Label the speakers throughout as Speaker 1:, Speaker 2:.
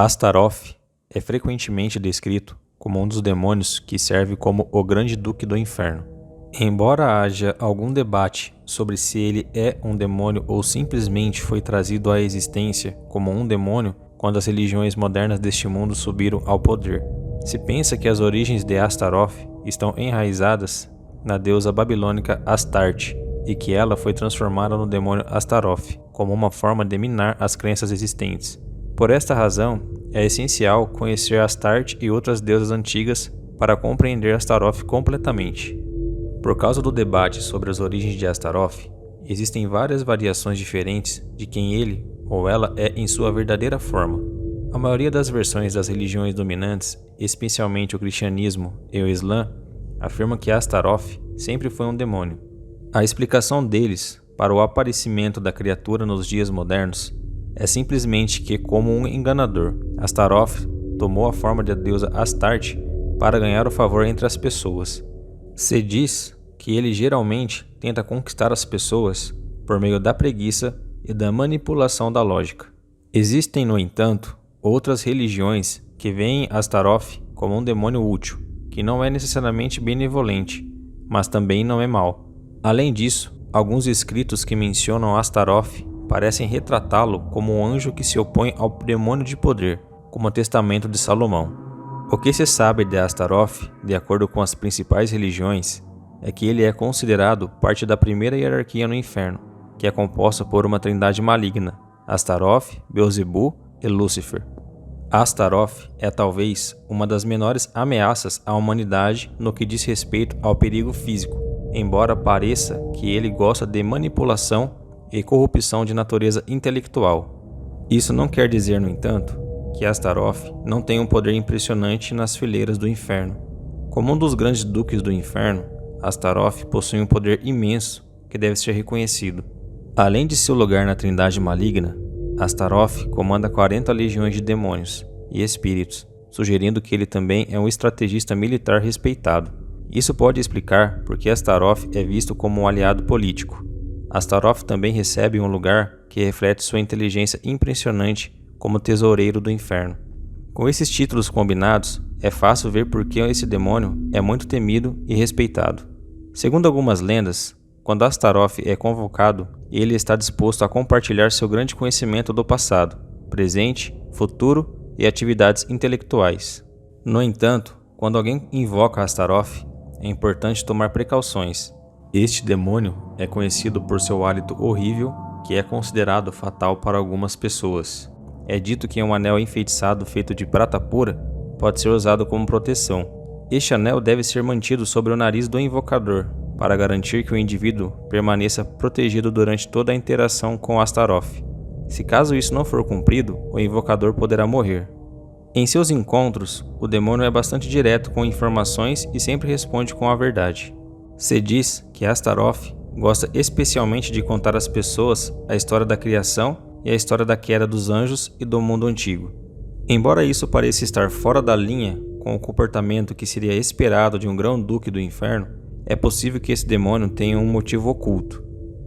Speaker 1: Astaroth é frequentemente descrito como um dos demônios que serve como o Grande Duque do Inferno. Embora haja algum debate sobre se ele é um demônio ou simplesmente foi trazido à existência como um demônio quando as religiões modernas deste mundo subiram ao poder, se pensa que as origens de Astaroth estão enraizadas na deusa babilônica Astarte e que ela foi transformada no demônio Astaroth como uma forma de minar as crenças existentes. Por esta razão, é essencial conhecer Astarte e outras deusas antigas para compreender Astaroth completamente. Por causa do debate sobre as origens de Astaroth, existem várias variações diferentes de quem ele ou ela é em sua verdadeira forma. A maioria das versões das religiões dominantes, especialmente o cristianismo e o islã, afirma que Astaroth sempre foi um demônio. A explicação deles para o aparecimento da criatura nos dias modernos é simplesmente que, como um enganador, Astaroth tomou a forma da deusa Astarte para ganhar o favor entre as pessoas. Se diz que ele geralmente tenta conquistar as pessoas por meio da preguiça e da manipulação da lógica. Existem, no entanto, outras religiões que veem Astaroth como um demônio útil, que não é necessariamente benevolente, mas também não é mau. Além disso, alguns escritos que mencionam Astaroth parecem retratá-lo como um anjo que se opõe ao demônio de poder, como o Testamento de Salomão. O que se sabe de Astaroth, de acordo com as principais religiões, é que ele é considerado parte da primeira hierarquia no inferno, que é composta por uma trindade maligna, Astaroth, Beelzebub e Lúcifer. Astaroth é talvez uma das menores ameaças à humanidade no que diz respeito ao perigo físico, embora pareça que ele gosta de manipulação e corrupção de natureza intelectual. Isso não quer dizer, no entanto, que Astaroth não tem um poder impressionante nas fileiras do inferno. Como um dos grandes duques do inferno, Astaroth possui um poder imenso que deve ser reconhecido. Além de seu lugar na trindade maligna, Astaroth comanda 40 legiões de demônios e espíritos, sugerindo que ele também é um estrategista militar respeitado. Isso pode explicar por que Astaroth é visto como um aliado político. Astaroth também recebe um lugar que reflete sua inteligência impressionante como tesoureiro do inferno. Com esses títulos combinados, é fácil ver por que esse demônio é muito temido e respeitado. Segundo algumas lendas, quando Astaroth é convocado, ele está disposto a compartilhar seu grande conhecimento do passado, presente, futuro e atividades intelectuais. No entanto, quando alguém invoca Astaroth, é importante tomar precauções. Este demônio é conhecido por seu hálito horrível, que é considerado fatal para algumas pessoas. É dito que um anel enfeitiçado feito de prata pura pode ser usado como proteção. Este anel deve ser mantido sobre o nariz do invocador, para garantir que o indivíduo permaneça protegido durante toda a interação com Astaroth. Se caso isso não for cumprido, o invocador poderá morrer. Em seus encontros, o demônio é bastante direto com informações e sempre responde com a verdade. Se diz que Astaroth gosta especialmente de contar às pessoas a história da criação e a história da queda dos anjos e do mundo antigo. Embora isso pareça estar fora da linha com o comportamento que seria esperado de um grão-duque do inferno, é possível que esse demônio tenha um motivo oculto.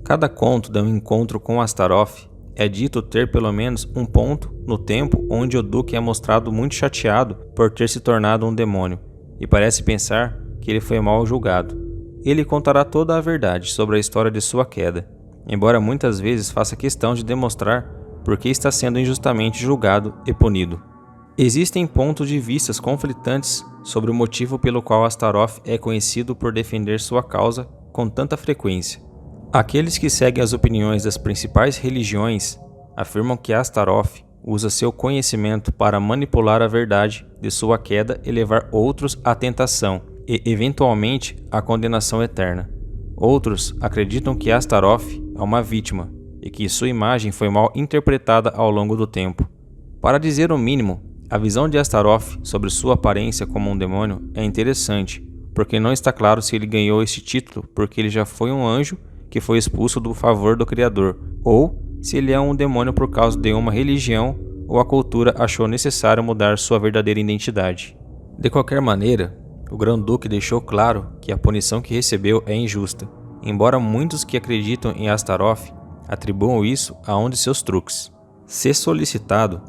Speaker 1: Cada conto de um encontro com Astaroth é dito ter pelo menos um ponto no tempo onde o duque é mostrado muito chateado por ter se tornado um demônio e parece pensar que ele foi mal julgado. Ele contará toda a verdade sobre a história de sua queda, embora muitas vezes faça questão de demonstrar por que está sendo injustamente julgado e punido. Existem pontos de vista conflitantes sobre o motivo pelo qual Astaroth é conhecido por defender sua causa com tanta frequência. Aqueles que seguem as opiniões das principais religiões afirmam que Astaroth usa seu conhecimento para manipular a verdade de sua queda e levar outros à tentação e, eventualmente, à condenação eterna. Outros acreditam que Astaroth é uma vítima e que sua imagem foi mal interpretada ao longo do tempo. Para dizer o mínimo, a visão de Astaroth sobre sua aparência como um demônio é interessante, porque não está claro se ele ganhou esse título porque ele já foi um anjo que foi expulso do favor do Criador, ou se ele é um demônio por causa de uma religião ou a cultura achou necessário mudar sua verdadeira identidade. De qualquer maneira, o Grão-Duque deixou claro que a punição que recebeu é injusta, embora muitos que acreditam em Astaroth atribuam isso a um de seus truques. Se solicitado,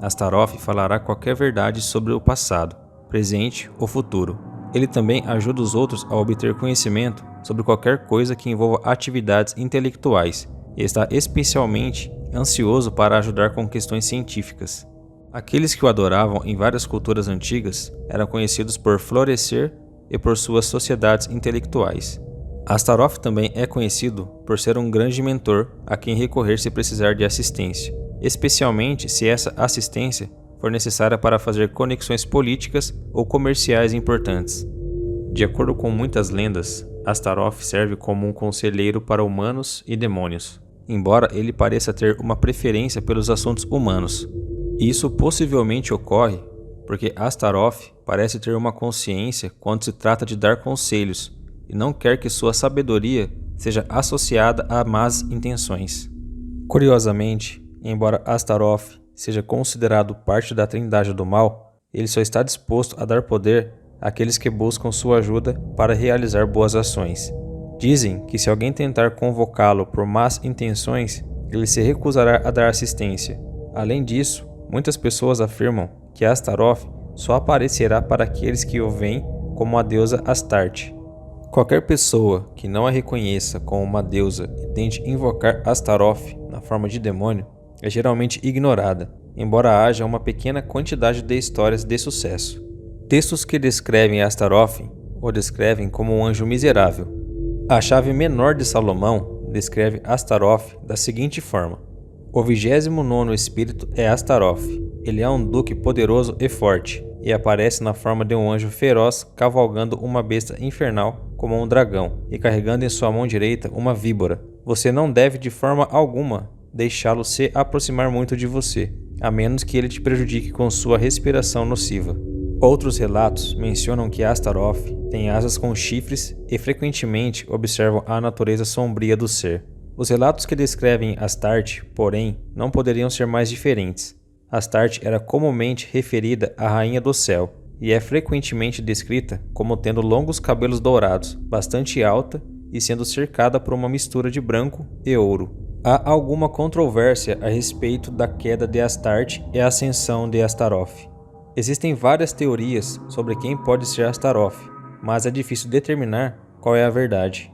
Speaker 1: Astaroth falará qualquer verdade sobre o passado, presente ou futuro. Ele também ajuda os outros a obter conhecimento sobre qualquer coisa que envolva atividades intelectuais e está especialmente ansioso para ajudar com questões científicas. Aqueles que o adoravam em várias culturas antigas eram conhecidos por florescer e por suas sociedades intelectuais. Astaroth também é conhecido por ser um grande mentor a quem recorrer se precisar de assistência, especialmente se essa assistência for necessária para fazer conexões políticas ou comerciais importantes. De acordo com muitas lendas, Astaroth serve como um conselheiro para humanos e demônios, embora ele pareça ter uma preferência pelos assuntos humanos. Isso possivelmente ocorre porque Astaroth parece ter uma consciência quando se trata de dar conselhos e não quer que sua sabedoria seja associada a más intenções. Curiosamente, embora Astaroth seja considerado parte da Trindade do Mal, ele só está disposto a dar poder àqueles que buscam sua ajuda para realizar boas ações. Dizem que se alguém tentar convocá-lo por más intenções, ele se recusará a dar assistência. Além disso, muitas pessoas afirmam que Astaroth só aparecerá para aqueles que o veem como a deusa Astarte. Qualquer pessoa que não a reconheça como uma deusa e tente invocar Astaroth na forma de demônio é geralmente ignorada, embora haja uma pequena quantidade de histórias de sucesso. Textos que descrevem Astaroth o descrevem como um anjo miserável. A chave menor de Salomão descreve Astaroth da seguinte forma: o 29º espírito é Astaroth. Ele é um duque poderoso e forte, e aparece na forma de um anjo feroz cavalgando uma besta infernal como um dragão, e carregando em sua mão direita uma víbora. Você não deve de forma alguma deixá-lo se aproximar muito de você, a menos que ele te prejudique com sua respiração nociva. Outros relatos mencionam que Astaroth tem asas com chifres e frequentemente observam a natureza sombria do ser. Os relatos que descrevem Astarte, porém, não poderiam ser mais diferentes. Astarte era comumente referida à Rainha do Céu e é frequentemente descrita como tendo longos cabelos dourados, bastante alta e sendo cercada por uma mistura de branco e ouro. Há alguma controvérsia a respeito da queda de Astarte e a ascensão de Astaroth. Existem várias teorias sobre quem pode ser Astaroth, mas é difícil determinar qual é a verdade.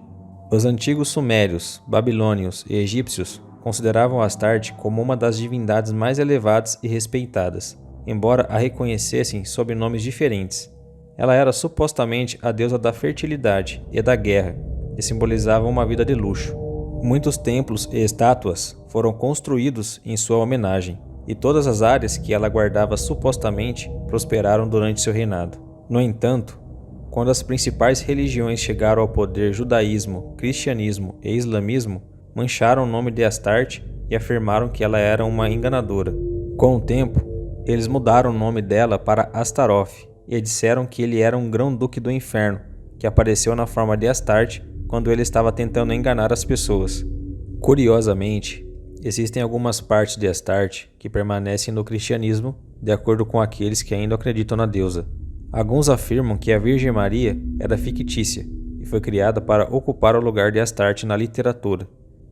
Speaker 1: Os antigos sumérios, babilônios e egípcios consideravam Astarte como uma das divindades mais elevadas e respeitadas, embora a reconhecessem sob nomes diferentes. Ela era supostamente a deusa da fertilidade e da guerra, e simbolizava uma vida de luxo. Muitos templos e estátuas foram construídos em sua homenagem, e todas as áreas que ela guardava supostamente prosperaram durante seu reinado. No entanto, quando as principais religiões chegaram ao poder, judaísmo, cristianismo e islamismo mancharam o nome de Astarte e afirmaram que ela era uma enganadora. Com o tempo, eles mudaram o nome dela para Astaroth e disseram que ele era um grão-duque do inferno, que apareceu na forma de Astarte quando ele estava tentando enganar as pessoas. Curiosamente, existem algumas partes de Astarte que permanecem no cristianismo, de acordo com aqueles que ainda acreditam na deusa. Alguns afirmam que a Virgem Maria era fictícia e foi criada para ocupar o lugar de Astarte na literatura.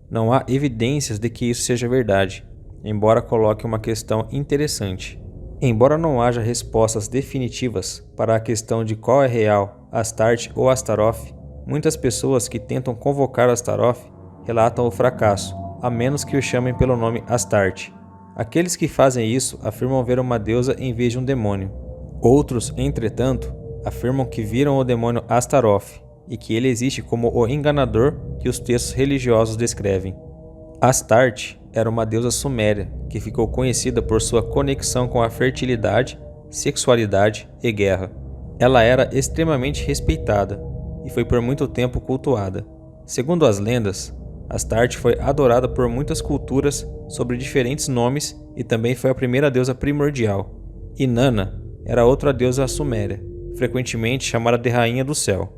Speaker 1: Não há evidências de que isso seja verdade, embora coloque uma questão interessante. Embora não haja respostas definitivas para a questão de qual é real, Astarte ou Astaroth, muitas pessoas que tentam convocar Astaroth relatam o fracasso, a menos que o chamem pelo nome Astarte. Aqueles que fazem isso afirmam ver uma deusa em vez de um demônio. Outros, entretanto, afirmam que viram o demônio Astaroth e que ele existe como o enganador que os textos religiosos descrevem. Astarte era uma deusa suméria que ficou conhecida por sua conexão com a fertilidade, sexualidade e guerra. Ela era extremamente respeitada e foi por muito tempo cultuada. Segundo as lendas, Astarte foi adorada por muitas culturas sob diferentes nomes e também foi a primeira deusa primordial. Inanna era outra deusa suméria, frequentemente chamada de Rainha do Céu.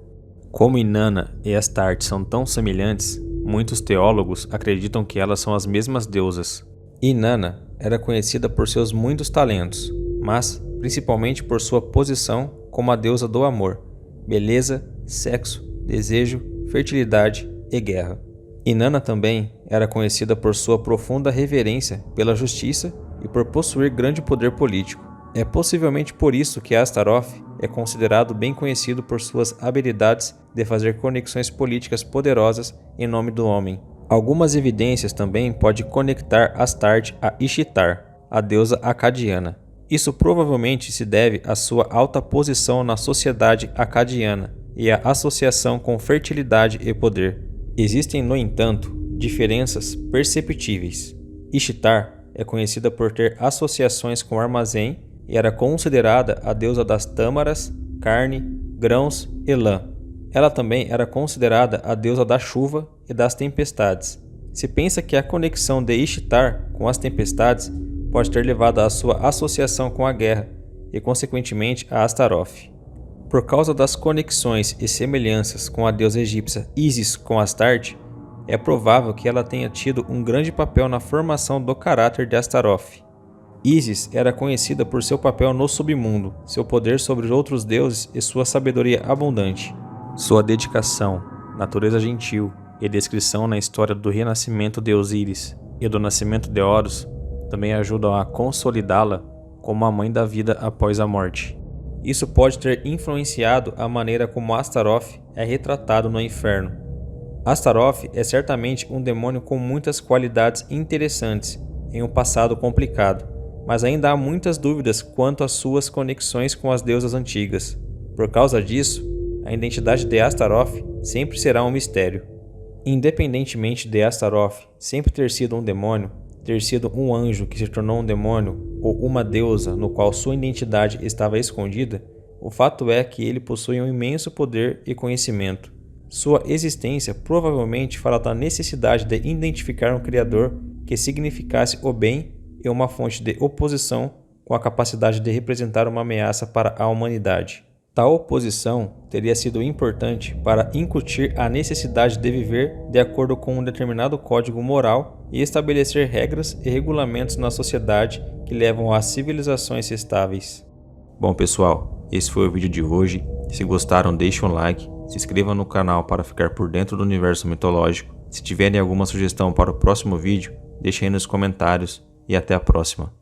Speaker 1: Como Inanna e Astarte são tão semelhantes, muitos teólogos acreditam que elas são as mesmas deusas. Inanna era conhecida por seus muitos talentos, mas principalmente por sua posição como a deusa do amor, beleza, sexo, desejo, fertilidade e guerra. Inanna também era conhecida por sua profunda reverência pela justiça e por possuir grande poder político. É possivelmente por isso que Astaroth é considerado bem conhecido por suas habilidades de fazer conexões políticas poderosas em nome do homem. Algumas evidências também podem conectar Astarte a Ishtar, a deusa acadiana. Isso provavelmente se deve à sua alta posição na sociedade acadiana e à associação com fertilidade e poder. Existem, no entanto, diferenças perceptíveis. Ishtar é conhecida por ter associações com armazém e era considerada a deusa das tâmaras, carne, grãos e lã. Ela também era considerada a deusa da chuva e das tempestades. Se pensa que a conexão de Ishtar com as tempestades pode ter levado à sua associação com a guerra e, consequentemente, a Astaroth. Por causa das conexões e semelhanças com a deusa egípcia Ísis com Astarte, é provável que ela tenha tido um grande papel na formação do caráter de Astaroth. Ísis era conhecida por seu papel no submundo, seu poder sobre outros deuses e sua sabedoria abundante. Sua dedicação, natureza gentil e descrição na história do renascimento de Osíris e do nascimento de Horus também ajudam a consolidá-la como a mãe da vida após a morte. Isso pode ter influenciado a maneira como Astaroth é retratado no inferno. Astaroth é certamente um demônio com muitas qualidades interessantes em um passado complicado, mas ainda há muitas dúvidas quanto às suas conexões com as deusas antigas. Por causa disso, a identidade de Astaroth sempre será um mistério. Independentemente de Astaroth sempre ter sido um demônio, ter sido um anjo que se tornou um demônio ou uma deusa no qual sua identidade estava escondida, o fato é que ele possui um imenso poder e conhecimento. Sua existência provavelmente fala da necessidade de identificar um Criador que significasse o bem e uma fonte de oposição com a capacidade de representar uma ameaça para a humanidade. Tal oposição teria sido importante para incutir a necessidade de viver de acordo com um determinado código moral e estabelecer regras e regulamentos na sociedade que levam a civilizações estáveis. Bom pessoal, esse foi o vídeo de hoje. Se gostaram, deixem um like, se inscrevam no canal para ficar por dentro do universo mitológico. Se tiverem alguma sugestão para o próximo vídeo, deixem aí nos comentários e até a próxima.